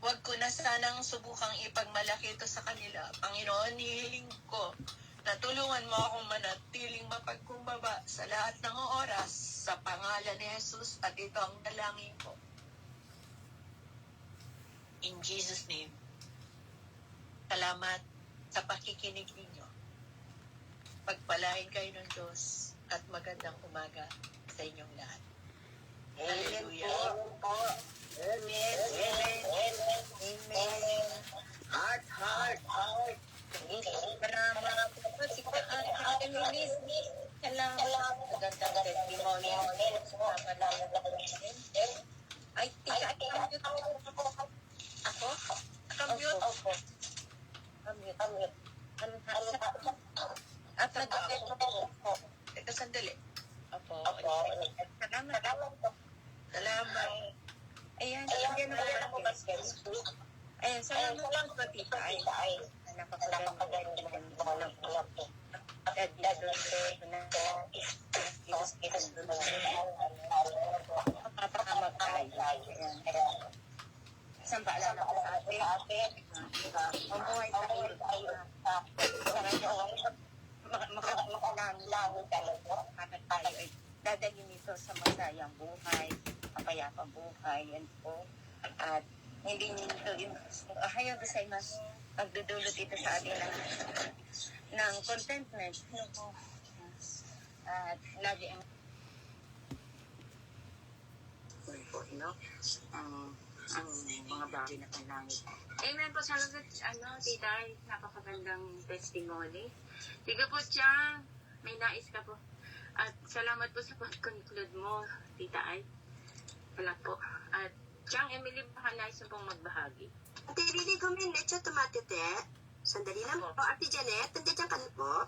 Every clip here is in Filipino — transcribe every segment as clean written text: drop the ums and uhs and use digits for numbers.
Huwag ko na sanang subukang ipagmalaki ito sa kanila. Panginoon, hihiling ko na tulungan mo akong manatiling mapagkumbaba sa lahat ng oras sa pangalan ni Jesus at ito ang dalangin ko. In Jesus' name. Salamat sa pakikinig ninyo. Pagpalain kayo ng Diyos at magandang umaga sa inyong lahat. Hallelujah. Amen. Amen. Amen. Heart, heart, heart. Salamat po si Emilis. Salamat. Magandang testimony. Ay, tika, i-mute ako. Naka-mute. Naka-mute. At Teka, sandali. Apo. Salamat. Salamat. Ayan, ako basket. Ayan, salamat po, Tita Ay. Napakaganda ng isang paalala ko sa atin. Mabuhay tayo. Makalangan tayo. Bakit tayo ay dadalhin ito sa masayang buhay, kapayapang buhay, yan po. At hindi nito yung hayaw sa mas magdudulot ito sa atin ng contentment. At lagi ang po, ang mga bagay na kailangan. Amen po, salamat, Tita, napakagandang testimony. Tiga po, Chang, may nais ka po. At salamat po sa pag-conclude mo, Tita Ay. Salamat po. At Chang, Emily, baka nais mo pong magbahagi. Ate, really ko min, medyo tumatite. Sandali lang po. Ate Janet, nandiyan ka na po?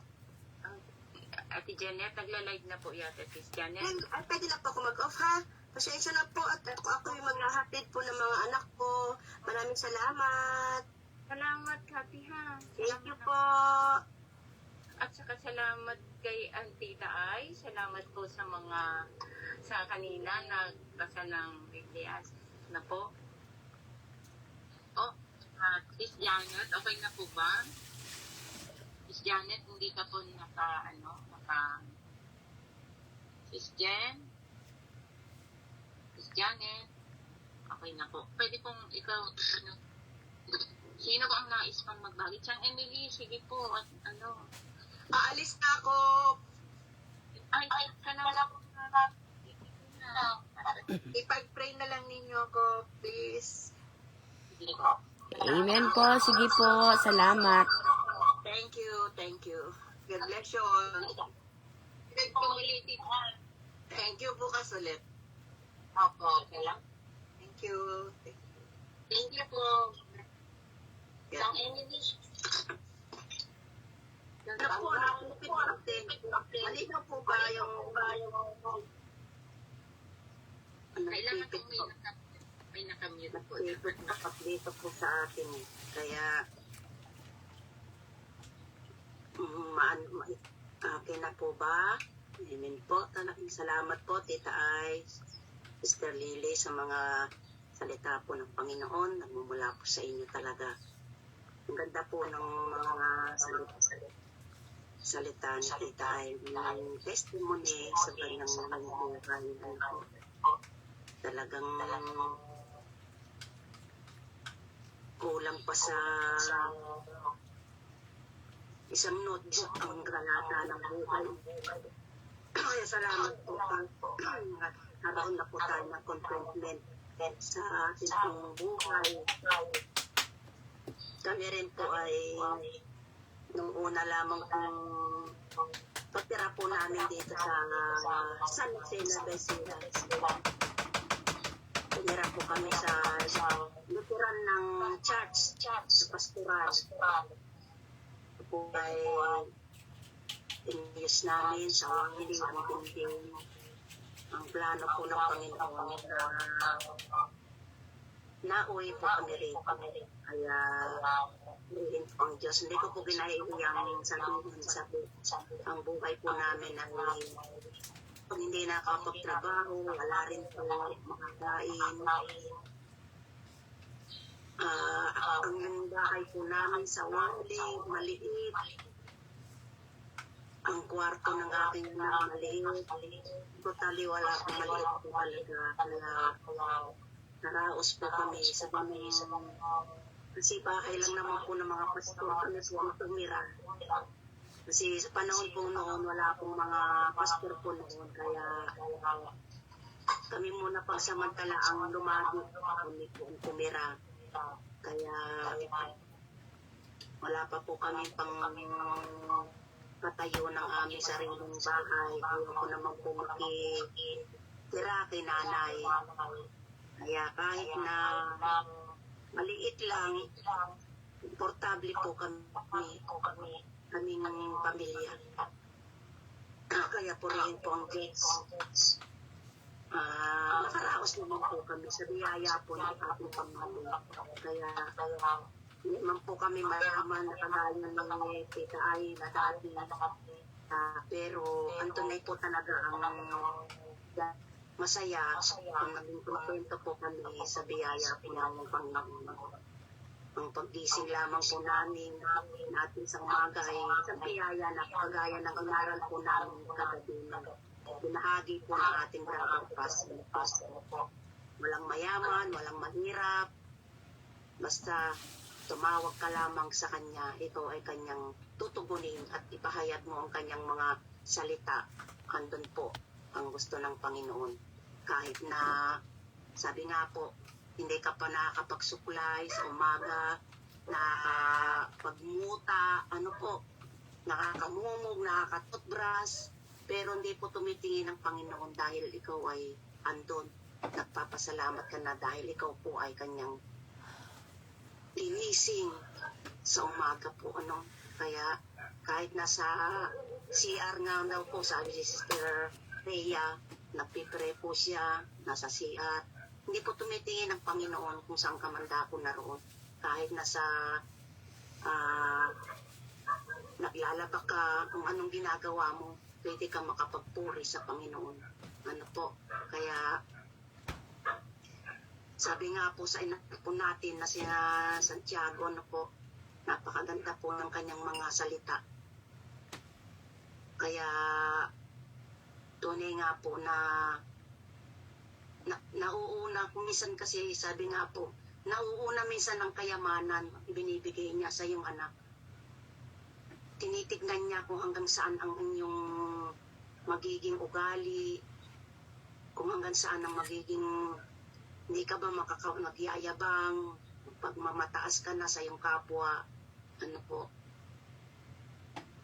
Ate Janet, nagla-live na po yata, Sis Janet. Ay, pwede na po ako mag-off, ha? Pasensya na po at ako yung maghahatid po ng mga anak ko. Maraming salamat. Salamat, Kati, ha? Thank you po. At saka salamat kay Tita Ay. Salamat po sa kanina nagbasa ng Biblia na po. Sis Janet, okay na po ba? Sis Janet, hindi ka po Sis Jen? Sis Janet, okay na po. Pwede pong ikaw, sino ba ang nais pang magbagi? Chang Emily, sige po, at Aalis na ako. Ay, ka na lang. Ipag-pray na lang ninyo ako, please. Amen po. Sige po. Salamat. Thank you. God bless you all. Thank you bukas ulit. Opo, okay lang. Thank you. Thank you po. Chang Emily. Naku, halika po ba yung Kailangan po may nakamute po. Nakapdito po sa atin. Kaya okay na po ba? Amen po. Talagang salamat po, Tita Ay, Sister Lily, sa mga salita po ng Panginoon. Nagmumula po sa inyo talaga. Ang ganda po ng mga salita ni Tita Ay, ng testimony sa kanyang buhay. Talagang kulang pa sa isang notebook ang granata ng buhay. Kaya salamat po. Naroon na po tayo ng contentment sa ating pong buhay. Kami rin po ay nung una lamang kung pagtira po namin dito sa San Jose na Besira. Tumira po kami sa luturan ng church, sa pastoral. Ito po ay inyos namin sa hindi ang plano po ng Panginoon na nauwi po kami rito. Kaya rin po ang Diyos. Hindi ko po ginahihiyang sabihin ang buhay po namin ay pag hindi nakapagtrabaho, wala rin po makakain. bahay po namin sa Wangling, maliit. Ang kwarto ng aking anak maliit. Totally wala akong maliit po talaga. Kaya naraos po kami sa kami. Kasi bahay lang naman po ng mga pastor kami po ang tumira. Kasi sa panahon po noon, wala pong mga pastor po noon. Kaya kami muna pagsamantala ang lumagi kami po ang tumira. Kaya wala pa po kami pang patayo ng aming sariling bahay. Ayaw ko naman po makitira kay nanay. Kaya kahit na maliit lang, portable po kaming pamilya. Kaya purihin po ang Diyos. Nakaraos naman po kami sa biyaya po ng ating Panginoon. Kaya hindi man po kami mayaman na kagaya ng tita ay na dati. Pero antunay po talaga ang masaya kung naging kontento po kami sa biyaya po ng Panginoon. Ang paggising lamang po natin sa umaga ay sa biyaya na kagaya ng inaral po namin kagabi na binahagi po ng ating brother pastor. Walang mayaman, walang mahirap. Basta tumawag ka lamang sa kanya, ito ay kanyang tutugunin at ipahayag mo ang kanyang mga salita. Andun po ang gusto ng Panginoon. Kahit na, sabi nga po, hindi ka pa nakakapagsuklay sa umaga, nakakapagmuta, nakakamumog, nakakatutbras, pero hindi po tumitingin ang Panginoon dahil ikaw ay andun. Nagpapasalamat ka na dahil ikaw po ay kanyang ginising sa umaga po. Kaya kahit nasa CR nga daw po, sabi si Sister Rhea, nagpipre po siya, nasa CR. Hindi po tumitingin ang Panginoon kung saan ka man dako naroon. Kahit nasa naglalaba ka, kung anong ginagawa mo, pwede ka makapagpuri sa Panginoon. Kaya sabi nga po sa ina po natin na si Santiago, napakaganda po ng kanyang mga salita. Kaya tunay nga po na nauuna kung minsan kasi sabi nga po, nauuna minsan ng kayamanan, binibigay niya sa iyong anak. Tinitignan niya kung hanggang saan ang inyong magiging ugali, kung hanggang saan ang magiging, hindi ka ba nagyayabang, pag mamataas ka na sa iyong kapwa,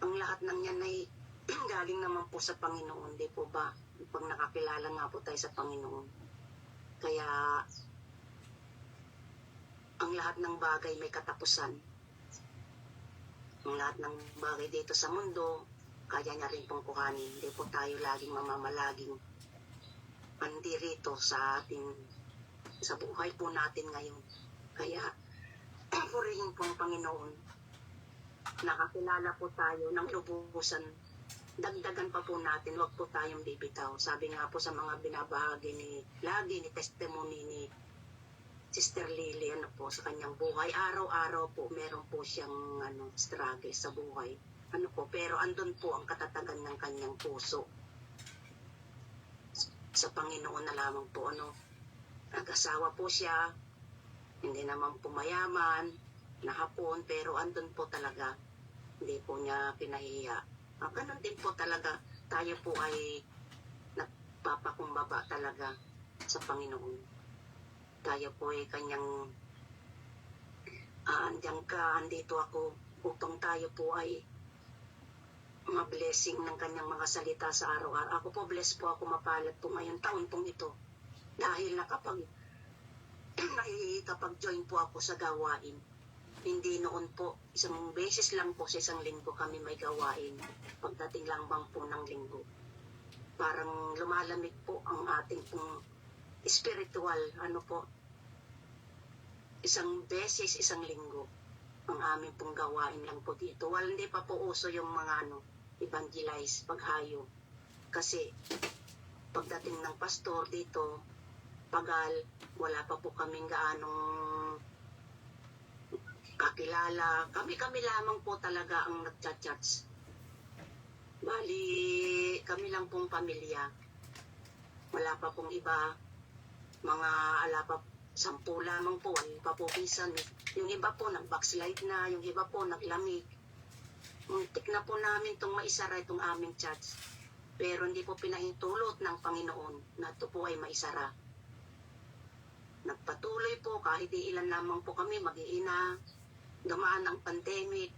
ang lahat ng yan ay galing naman po sa Panginoon, di po ba? Pag nakakilala nga po tayo sa Panginoon. Kaya, ang lahat ng bagay may katapusan. Ang lahat ng bagay dito sa mundo, kaya niya rin pong kuhanin. Hindi po tayo laging mamamalaging pandirito sa buhay po natin ngayon. Kaya, purihin po ang Panginoon. Nakakilala po tayo ng lubusan. Dagdagan pa po natin, wag po tayong bibitaw. Sabi nga po sa mga binabahagi lagi ni testimony ni Sister Lily, sa kanyang buhay. Araw-araw po, meron po siyang struggle sa buhay. Pero andun po ang katatagan ng kanyang puso. Sa Panginoon na lamang po, nag-asawa po siya, hindi naman po mayaman, nahapon, pero andun po talaga. Hindi po niya pinahiya. Ganun din po talaga, tayo po ay nagpapakumbaba talaga sa Panginoon. Tayo po ay kanyang, andiyan ka, andito ako, upang tayo po ay ma-blessing ng kanyang mga salita sa araw-araw. Ako po, blessed po ako, mapalad po ngayon, taon pong ito. Dahil nakapag-join po ako sa gawain. Hindi noon po, isang beses lang po sa isang linggo kami may gawain. Pagdating lang bang po ng linggo. Parang lumalamig po ang ating pong spiritual, isang beses, isang linggo. Ang aming pong gawain lang po dito. Hindi pa po uso yung mga evangelize, paghayo. Kasi pagdating ng pastor dito, pagal, wala pa po kaming gaanong kakilala. Kami lamang po talaga ang nagchat-chats. Bali, kami lang pong pamilya. Wala pa pong iba. Mga ala pa, 10 lamang po. Wala pa po pinsan. Yung iba po nag-backslide na. Yung iba po naglamig. Muntik na po namin itong maisara itong aming chats. Pero hindi po pinahintulot ng Panginoon na ito po ay maisara. Nagpatuloy po kahit ilan lamang po kami mag-iina. Dumaan ang pandemic.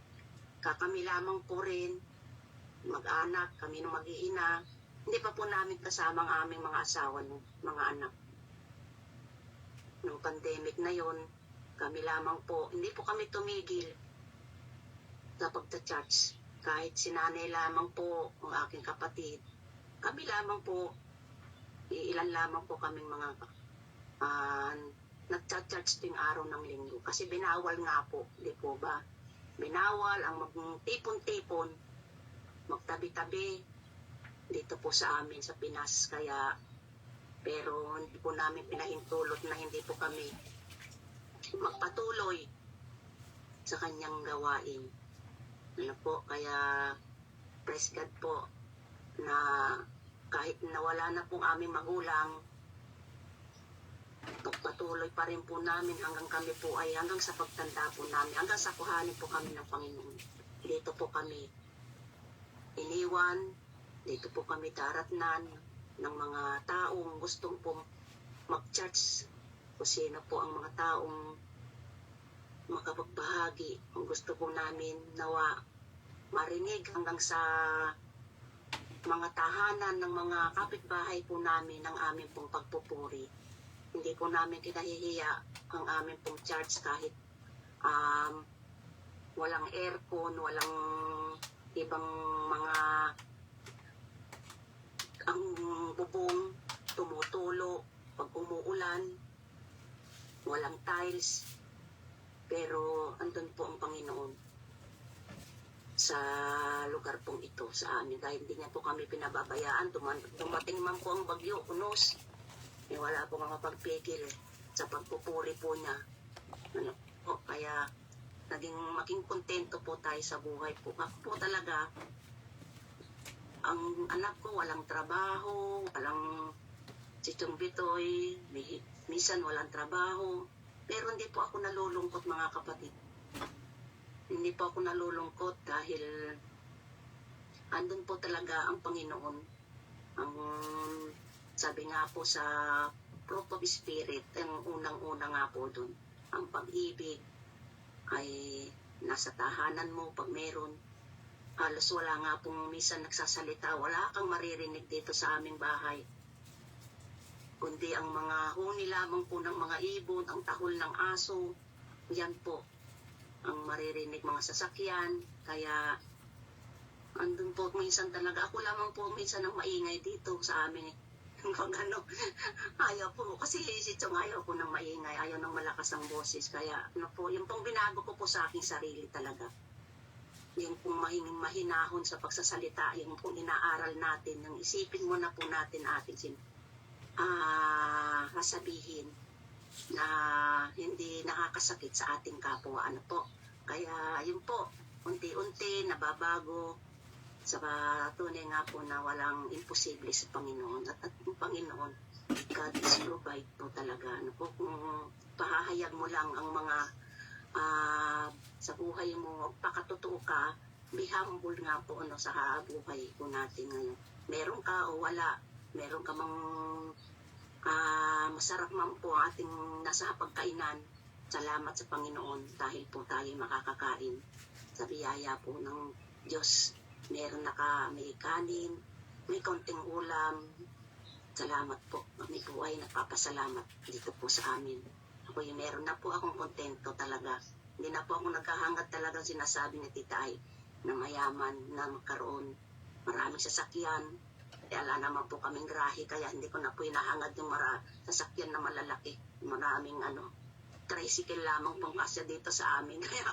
Kami lamang po rin. Mag-anak, kami nung mag-iina. Hindi pa po namin kasama ang aming mga asawa ng mga anak. Nung pandemic na yon, kami lamang po, hindi po kami tumigil sa pagta-church. Kahit sinanay lamang po, ang aking kapatid, kami lamang po, ilan lamang po kaming mga nagcha-church tuwing araw ng linggo. Kasi binawal nga po, di po ba? Binawal ang magtipon-tipon, magtabi-tabi dito po sa amin sa Pinas. Kaya, pero hindi po namin pinahintulot na hindi po kami magpatuloy sa kanyang gawain. Ano po, kaya praise God po na kahit nawala na pong aming magulang, pagpatuloy pa rin po namin hanggang kami po ay hanggang sa pagtanda po namin, hanggang sa kuhanin po kami ng Panginoon. Dito po kami iniwan, dito po kami daratnan ng mga taong gustong po mag-church. Kung sino po ang mga taong makapagbahagi. Kung gusto po namin nawa marinig hanggang sa mga tahanan ng mga kapitbahay po namin ng aming pong pagpupuri. Hindi po namin kinahihiya ang aming pong church kahit walang aircon, walang ibang mga ang bubong tumutulo pag umuulan, walang tiles, pero andun po ang Panginoon sa lugar pong ito sa amin dahil hindi niya po kami pinababayaan. Dumating man po ang bagyo, unos, wala po makapagpigil sa pagpupuri po niya. Ano po, kaya maging kontento po tayo sa buhay po. Ako po talaga, ang anak ko walang trabaho, si Chong Bitoy, minsan walang trabaho. Pero hindi po ako nalulungkot, mga kapatid. Hindi po ako nalulungkot dahil andun po talaga ang Panginoon. Ang sabi nga po sa fruit of spirit, ang unang-una nga po dun, ang pag-ibig ay nasa tahanan mo pag meron. Halos wala nga pong minsan nagsasalita, wala kang maririnig dito sa aming bahay. Kundi ang mga huni lamang po ng mga ibon, ang tahol ng aso, yan po ang maririnig, mga sasakyan. Kaya andun po minsan talaga, ako lamang po minsan ang maingay dito sa amin. Ayaw po, kasi si Chong ayaw po ng maingay, ayaw ng malakas ang boses. Kaya yung pong binago ko po sa aking sarili talaga. Yung pong mahinahon sa pagsasalita, yung pong inaaral natin, yung isipin mo na po natin ating sasabihin na hindi nakakasakit sa ating kapwa. Ano po? Kaya yun po, unti-unti nababago sa tunay nga po na walang imposible sa Panginoon. At ang Panginoon, God is provide po talaga. Ano po, kung pahahayag mo lang ang mga sa buhay mo, pakatotoo ka, be humble nga po sa buhay po natin ngayon. Meron ka o wala, meron ka mang masarap man po ating nasa pagkainan, salamat sa Panginoon dahil po tayo makakakain sa biyaya po ng Diyos. Meron may kanin, may konting ulam, salamat po. Kami po ay nagpapasalamat dito po sa amin. Ako meron na po akong kontento talaga. Hindi na po ako naghahangad talagang sinasabi ni Tita Ay na mayaman, na magkaroon maraming sasakyan. Wala naman po kaming grahe, kaya hindi ko na po hinahangad yung sasakyan na malalaki. Maraming tricycle lamang pong kasya dito sa amin. Kaya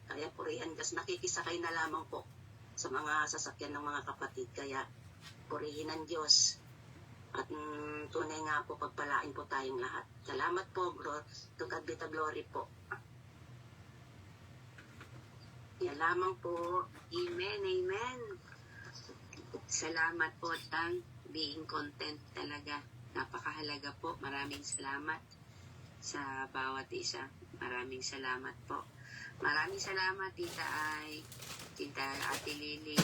kaya purihan gas, nakikisakay na lamang po sa mga sasakyan ng mga kapatid. Kaya purihin ang Diyos. At tunay nga po, pagpalain po tayong lahat. Salamat po, to God be the glory po. Yan lamang po. Amen, amen. Salamat po, Tang. Being content talaga. Napakahalaga po. Maraming salamat sa bawat isa. Maraming salamat po. Maraming salamat, Tita Ay, Tita Ate Lily,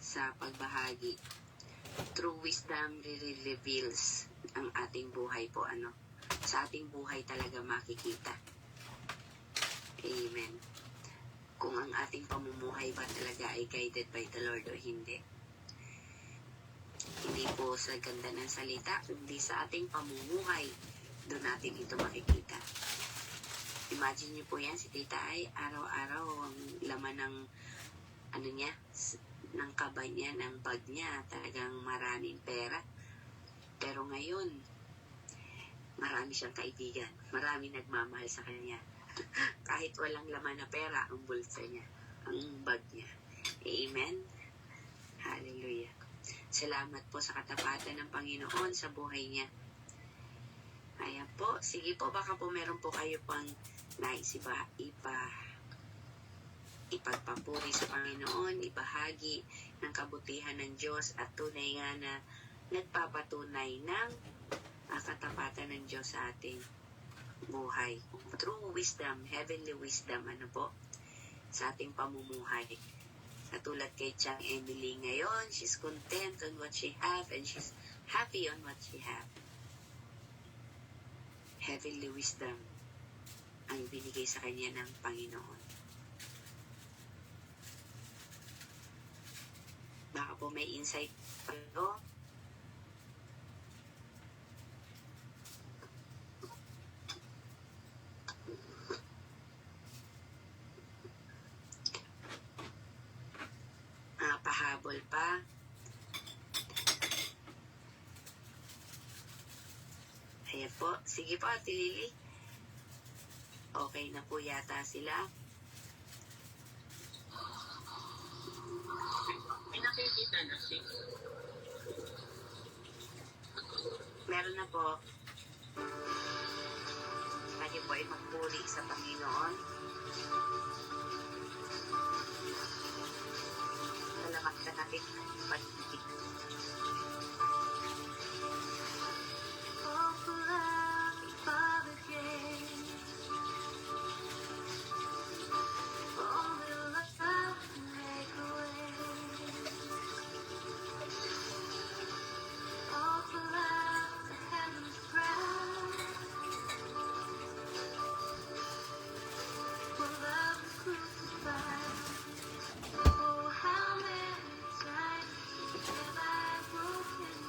sa pagbahagi. True wisdom really reveals ang ating buhay po, ano. Sa ating buhay talaga makikita. Amen. Kung ang ating pamumuhay ba talaga ay guided by the Lord o hindi. Hindi po sa ganda ng salita, kundi sa ating pamumuhay, doon natin ito makikita. Imagine niyo po yan, si Tita Ay, araw-araw ang laman ng, ano niya, ng kaba niya, ng bag niya, talagang maraming pera. Pero ngayon, marami siyang kaibigan, marami nagmamahal sa kanya. Kahit walang laman na pera, ang bulsa niya, ang bag niya. Amen? Hallelujah. Salamat po sa katapatan ng Panginoon sa buhay niya. Ayan po. Sige po, baka po meron po kayo pang nais ipagpapuri sa Panginoon, ibahagi ng kabutihan ng Diyos at tunay nga na nagpapatunay ng katapatan ng Diyos sa ating buhay. True wisdom, heavenly wisdom, ano po, sa ating pamumuhay. Katulad kay Chang Emily ngayon, she's content on what she have and she's happy on what she have. Heavenly wisdom ang binigay sa kanya ng Panginoon. Baka po may insight pa ito. Pahabol pa. Ayan po. Sige po, Ate Lily. Okay na po yata sila. May nakikita na siya. Meron na po. Tayo po ay magpuri sa Panginoon. Salamat ka natin pag-ibig. Oh, how many times have I broken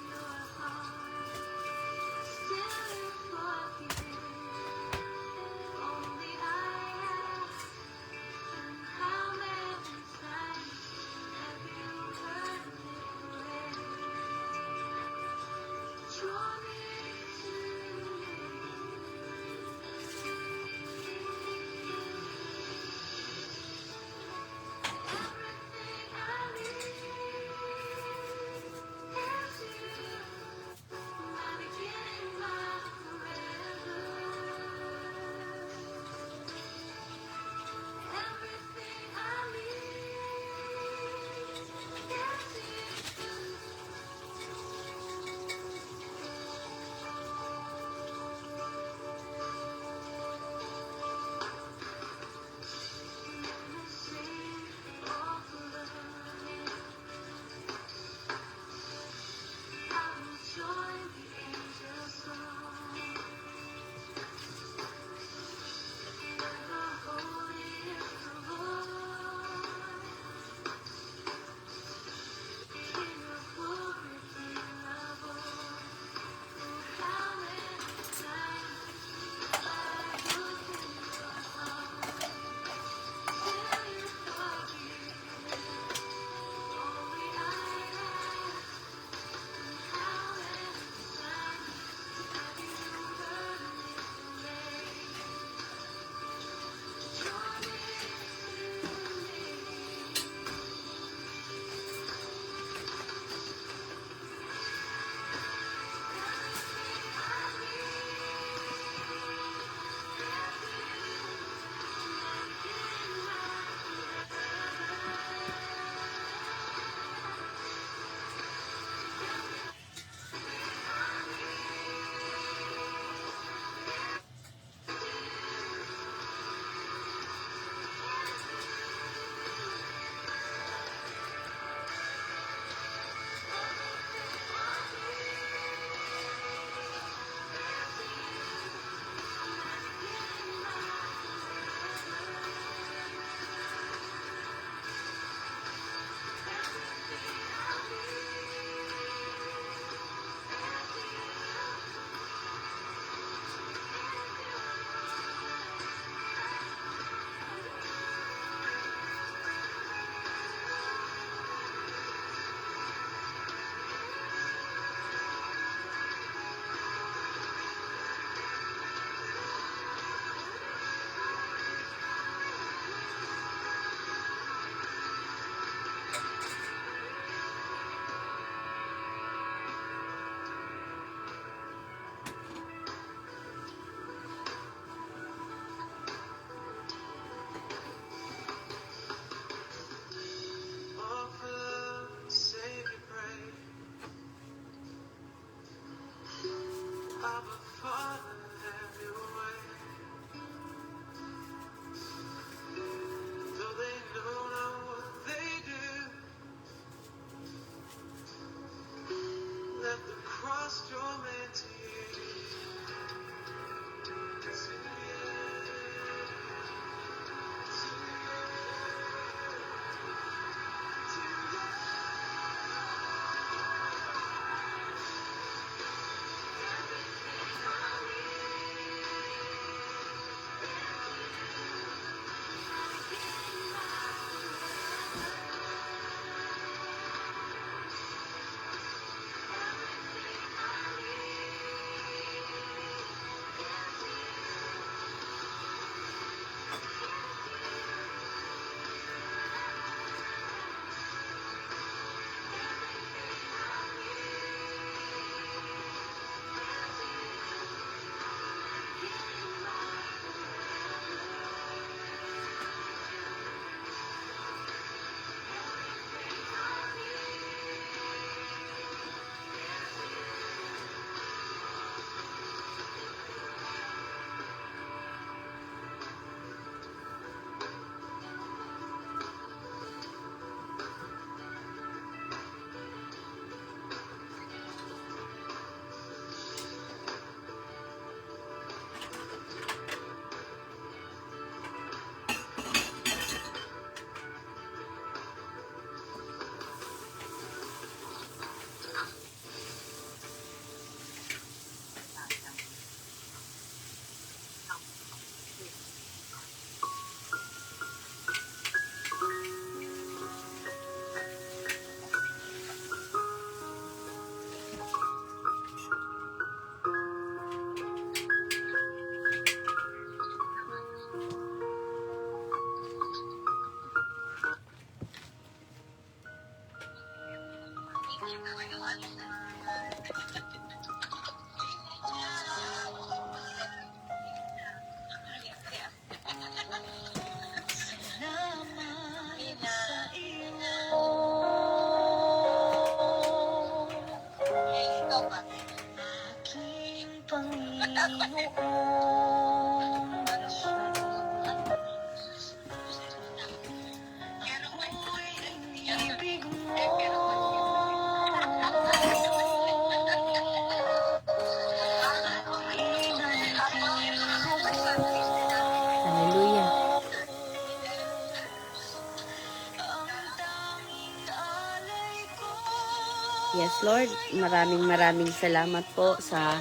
Yes, Lord. Maraming salamat po sa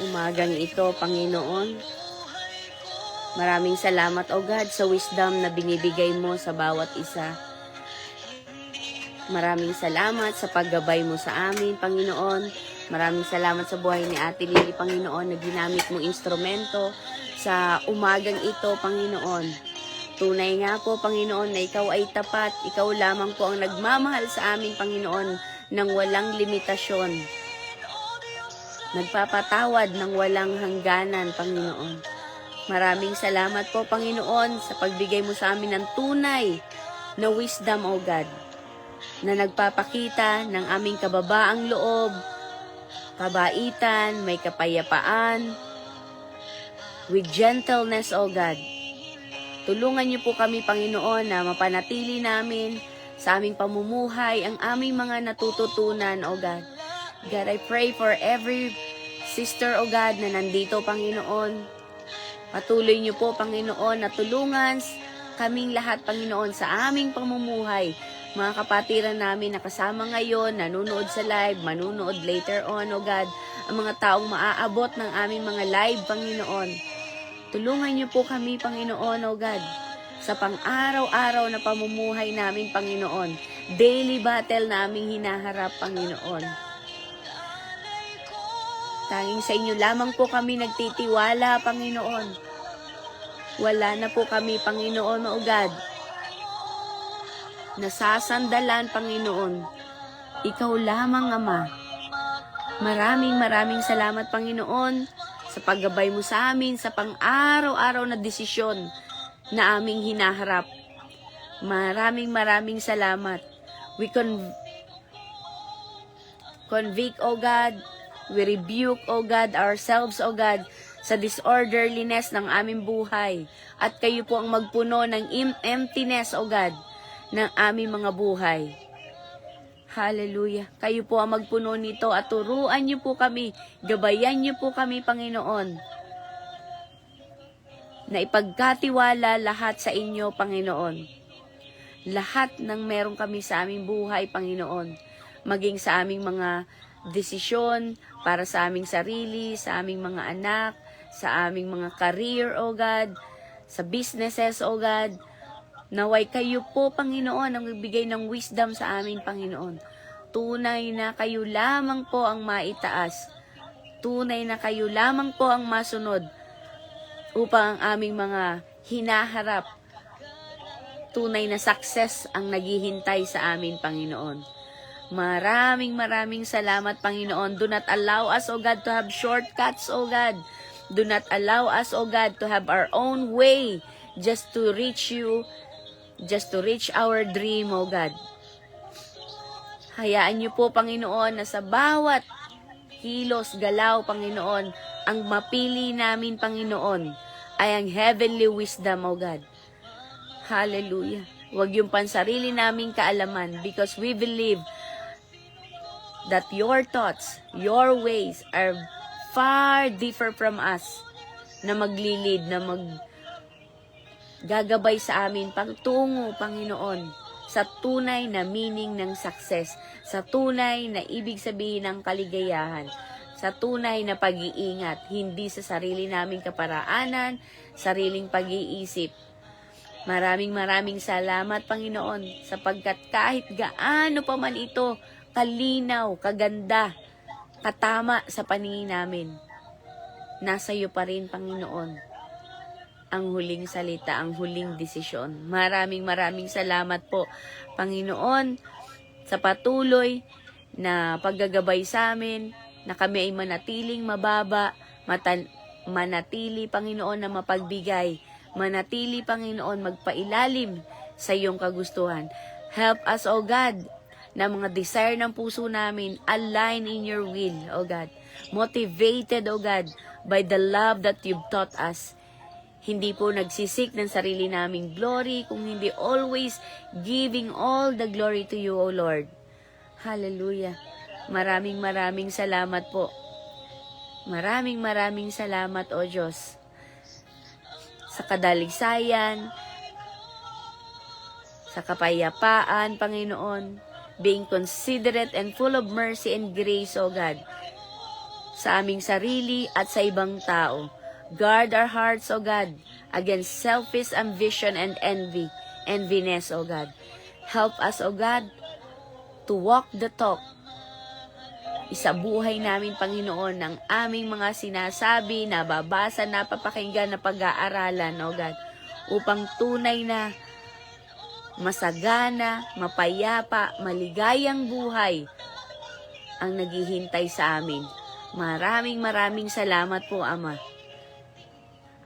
umagang ito, Panginoon. Maraming salamat, O God, sa wisdom na binibigay mo sa bawat isa. Maraming salamat sa paggabay mo sa amin, Panginoon. Maraming salamat sa buhay ni Ate Lily, Panginoon, na ginamit mong instrumento sa umagang ito, Panginoon. Tunay nga po, Panginoon, na ikaw ay tapat. Ikaw lamang po ang nagmamahal sa amin, Panginoon, ng walang limitasyon. Nagpapatawad ng walang hangganan, Panginoon. Maraming salamat po, Panginoon, sa pagbigay mo sa amin ng tunay na wisdom, O God, na nagpapakita ng aming kababaang loob, kabaitan, may kapayapaan, with gentleness, O God. Tulungan niyo po kami, Panginoon, na mapanatili namin sa aming pamumuhay ang aming mga natututunan, O God. God, I pray for every sister, O God, na nandito, Panginoon. Patuloy niyo po, Panginoon, na tulungan kaming lahat, Panginoon, sa aming pamumuhay. Mga kapatiran namin na kasama ngayon, nanonood sa live, manunood later on, O God, ang mga taong maaabot ng aming mga live, Panginoon. Tulungan niyo po kami, Panginoon, O God, sa pang-araw-araw na pamumuhay namin, Panginoon. Daily battle naming hinaharap, Panginoon. Tanging sa inyo lamang po kami nagtitiwala, Panginoon. Wala na po kami, Panginoon, O God, nasasandalan, Panginoon. Ikaw lamang, Ama. Maraming salamat, Panginoon, sa paggabay mo sa amin, sa pang-araw-araw na desisyon na aming hinaharap. Maraming salamat. We convict, O God. We rebuke, O God, ourselves, O God, sa disorderliness ng aming buhay. At kayo po ang magpuno ng emptiness, O God, ng aming mga buhay. Hallelujah. Kayo po ang magpuno nito at turuan niyo po kami, gabayan niyo po kami, Panginoon, na ipagkatiwala lahat sa inyo, Panginoon. Lahat ng meron kami sa aming buhay, Panginoon, maging sa aming mga desisyon para sa aming sarili, sa aming mga anak, sa aming mga career, O God, sa businesses, O God. Naway kayo po, Panginoon, ang magbigay ng wisdom sa amin, Panginoon. Tunay na kayo lamang po ang maitaas. Tunay na kayo lamang po ang masunod upang ang aming mga hinaharap, tunay na success ang naghihintay sa amin, Panginoon. Maraming salamat, Panginoon. Do not allow us, O God, to have shortcuts, O God. Do not allow us, O God, to have our own way just to reach you, just to reach our dream, O God. Hayaan niyo po, Panginoon, na sa bawat kilos, galaw, Panginoon, ang mapili namin, Panginoon, ay ang heavenly wisdom, O God. Hallelujah. Huwag yung pansarili naming kaalaman, because we believe that your thoughts, your ways are far different from us, na maglilid, na gagabay sa amin pagtungo, Panginoon, sa tunay na meaning ng success, sa tunay na ibig sabihin ng kaligayahan, sa tunay na pag-iingat, hindi sa sarili naming kaparaanan, sariling pag-iisip. Maraming salamat, Panginoon, sapagkat kahit gaano pa man ito kalinaw, kaganda, katama sa paningin namin, nasa iyo pa rin, Panginoon, ang huling salita, ang huling desisyon. Maraming salamat po, Panginoon, sa patuloy na paggagabay sa amin, na kami ay manatiling mababa, manatili, Panginoon, na mapagbigay, manatili, Panginoon, magpailalim sa iyong kagustuhan. Help us, O God, na mga desire ng puso namin align in your will, O God. Motivated, O God, by the love that you've taught us. Hindi po nagsisik ng sarili naming glory, kung hindi always giving all the glory to you, O Lord. Hallelujah. Maraming salamat po. Maraming salamat, O Diyos, sa kadalisayan, sa kapayapaan, Panginoon, being considerate and full of mercy and grace, O God, sa aming sarili at sa ibang tao. Guard our hearts, O God, against selfish ambition and enviness, O God. Help us, O God, to walk the talk. Isabuhay namin, Panginoon, ng aming mga sinasabi, nababasa, napapakinggan, na pag-aaralan, O God, upang tunay na masagana, mapayapa, maligayang buhay ang naghihintay sa amin. Maraming salamat po, Ama.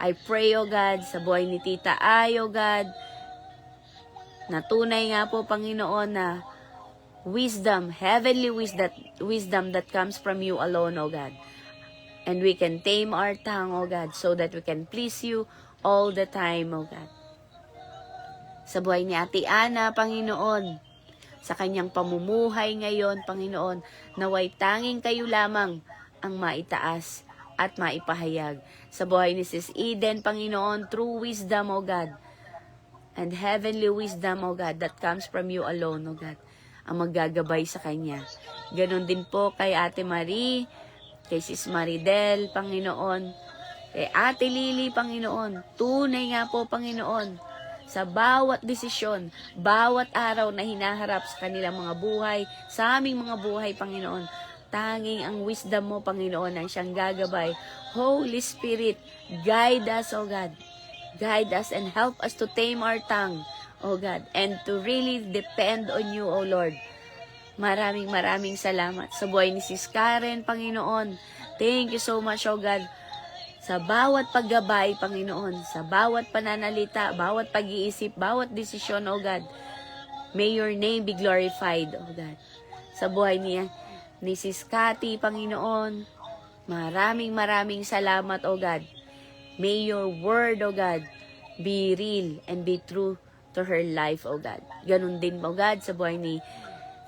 I pray, O God, sa buhay ni Tita Ay, O God, na tunay nga po, Panginoon, na wisdom, heavenly wisdom that comes from you alone, O God. And we can tame our tongue, O God, so that we can please you all the time, O God. Sa buhay ni Ate Ana, Panginoon, sa kanyang pamumuhay ngayon, Panginoon, naway tanging kayo lamang ang maitaas at maipahayag. Sa buhay ni Sis Eden, Panginoon, true wisdom, O God, and heavenly wisdom, O God, that comes from you alone, O God, ang maggagabay sa kanya. Ganon din po kay Ate Marie, kay Sis Maridel, Panginoon, kay Ate Lily, Panginoon. Tunay nga po, Panginoon, sa bawat desisyon, bawat araw na hinaharap sa kanilang mga buhay, sa aming mga buhay, Panginoon, tanging ang wisdom mo, Panginoon, ang siyang gagabay. Holy Spirit, guide us, O God. Guide us and help us to tame our tongue, O God, and to really depend on you, O Lord. Maraming salamat sa buhay ni Sis Karen, Panginoon. Thank you so much, O God, sa bawat paggabay, Panginoon, sa bawat pananalita, bawat pag-iisip, bawat desisyon, O God. May your name be glorified, O God. Sa buhay ni Sis Cathy, Panginoon, maraming salamat, O God. May your word, O God, be real and be true to her life, O God. Ganun din, O God, sa buhay ni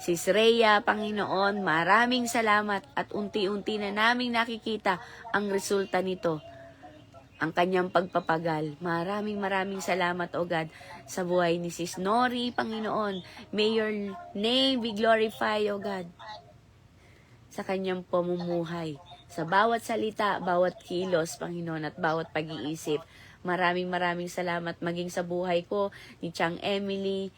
Sis Rhea, Panginoon, maraming salamat at unti-unti na naming nakikita ang resulta nito, ang kanyang pagpapagal. Maraming salamat, O God, sa buhay ni Sis Nori, Panginoon. May your name be glorified, O God, sa kanyang pamumuhay, sa bawat salita, bawat kilos, Panginoon, at bawat pag-iisip. Maraming salamat maging sa buhay ko, ni Chang Emily,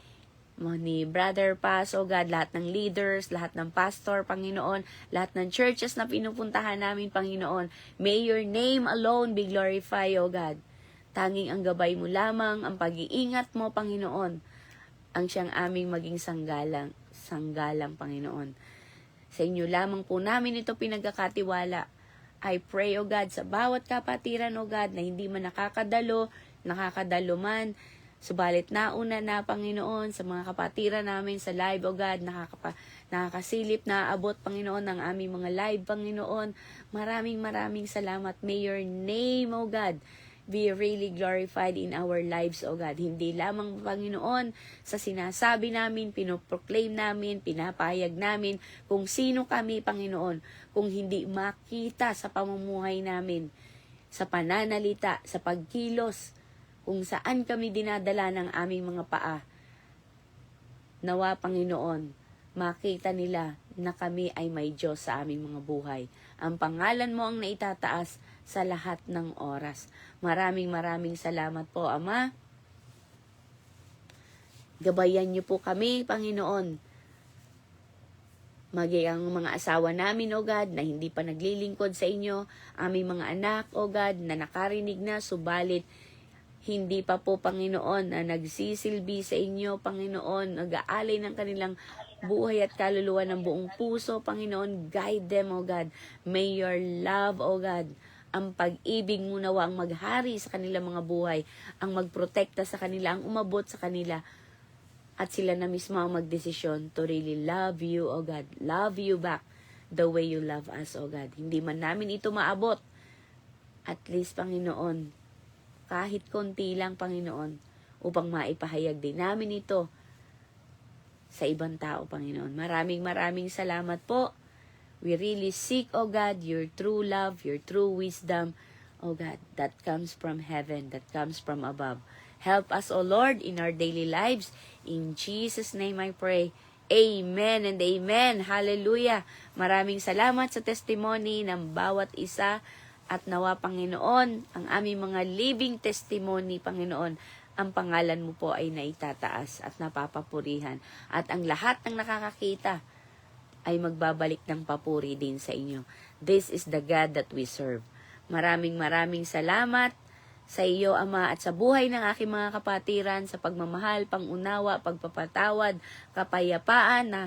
ni Brother Paz, O God, lahat ng leaders, lahat ng pastor, Panginoon, lahat ng churches na pinupuntahan namin, Panginoon. May your name alone be glorified, O God. Tanging ang gabay mo lamang, ang pag-iingat mo, Panginoon, ang siyang aming maging sanggalang, Panginoon. Sa inyo lamang po namin ito pinagkakatiwala. I pray, O God, sa bawat kapatiran, O God, na hindi man nakakadalo man, subalit nauna na, Panginoon, sa mga kapatiran namin sa live, O God, nakakasilip na abot, Panginoon, ng aming mga live, Panginoon. Maraming salamat. May your name, O God, be really glorified in our lives, O God. Hindi lamang, Panginoon, sa sinasabi namin, pinoproclaim namin, pinapahayag namin kung sino kami, Panginoon, kung hindi makita sa pamumuhay namin, sa pananalita, sa pagkilos, kung saan kami dinadala ng aming mga paa. Nawa, Panginoon, makita nila na kami ay may Diyos sa aming mga buhay. Ang pangalan mo ang naitataas sa lahat ng oras. Maraming salamat po, Ama. Gabayan niyo po kami, Panginoon. Maging ang mga asawa namin, O God, na hindi pa naglilingkod sa inyo, aming mga anak, O God, na nakarinig na, subalit hindi pa po, Panginoon, na nagsisilbi sa inyo, Panginoon, nag-aalay ng kanilang buhay at kaluluwa ng buong puso, Panginoon. Guide them, O God. May your love, O God, ang pag-ibig mo nawa ang maghari sa kanilang mga buhay, ang magprotekta sa kanila, ang umabot sa kanila, at sila na mismo ang magdesisyon to really love you, O God. Love you back the way you love us, O God. Hindi man namin ito maabot, at least, Panginoon, kahit konti lang, Panginoon, upang maipahayag din namin ito sa ibang tao, Panginoon. Maraming salamat po. We really seek, O God, your true love, your true wisdom, O God, that comes from heaven, that comes from above. Help us, O Lord, in our daily lives. In Jesus' name I pray. Amen and amen. Hallelujah. Maraming salamat sa testimony ng bawat isa at nawa, Panginoon, ang aming mga living testimony, Panginoon, ang pangalan mo po ay naitataas at napapapurihan. At ang lahat ng nakakakita ay magbabalik ng papuri din sa inyo. This is the God that we serve. Maraming salamat sa iyo, Ama, at sa buhay ng aking mga kapatiran, sa pagmamahal, pangunawa, pagpapatawad, kapayapaan na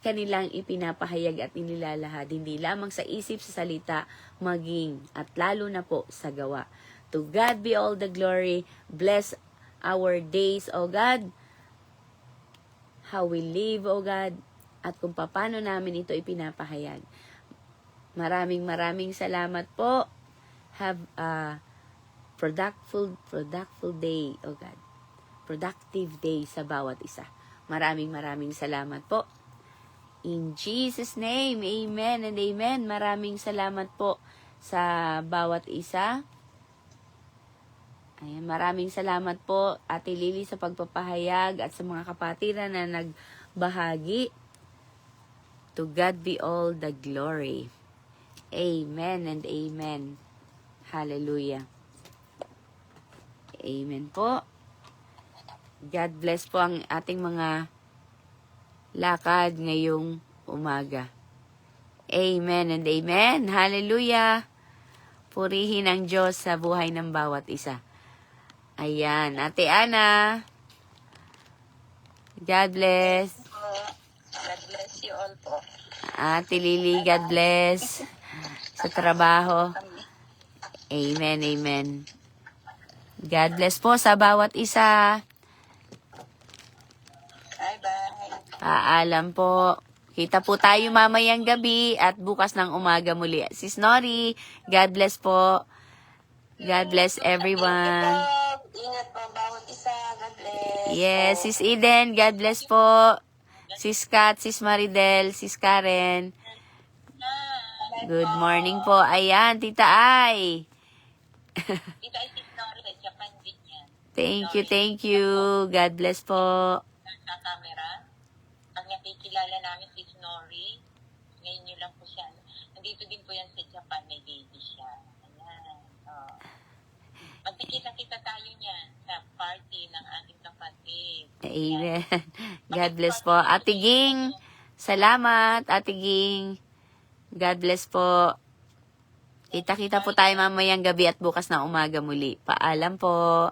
kanilang ipinapahayag at inilalahad, hindi lamang sa isip, sa salita, maging at lalo na po sa gawa. To God be all the glory. Bless our days, O God, how we live, O God, at kung paano namin ito ipinapahayag. Maraming salamat po. Have a productive day, O God. Productive day sa bawat isa. Maraming salamat po. In Jesus' name, amen and amen. Maraming salamat po sa bawat isa. Ayan, maraming salamat po, Ate Lily, sa pagpapahayag at sa mga kapatiran na nagbahagi. To God be all the glory. Amen and amen. Hallelujah. Amen po. God bless po ang ating mga lakad ngayong umaga. Amen and amen. Hallelujah. Purihin ang Diyos sa buhay ng bawat isa. Ayan. Ate Ana. God bless. God bless you all po. Ate Lily, God bless. Sa trabaho. Amen, amen. God bless po sa bawat isa. Bye-bye. Paalam po. Kita po tayo mamayang gabi at bukas ng umaga muli. Sis Nori, God bless po. God bless everyone. Ingat po bawat isa. God bless. Yes, Sis Eden, God bless po. Sis Kat, Sis Maridel, Sis Karen. Good morning po. Ayan, Tita Ay. Dito ay si Snorri sa Japan din yan. Thank you. God bless po. Sa camera. Ang nakikilala namin si Snorri. Ngayon nyo lang po siya. Nandito din po yan sa Japan. May baby siya. Ayan. Oh. Magkikita-kita tayo niyan sa party ng ating kapatid. Amen. God bless po. Ate Ging, salamat. Ate Ging, God bless po. Kita-kita po tayo mamayang gabi at bukas na umaga muli. Paalam po.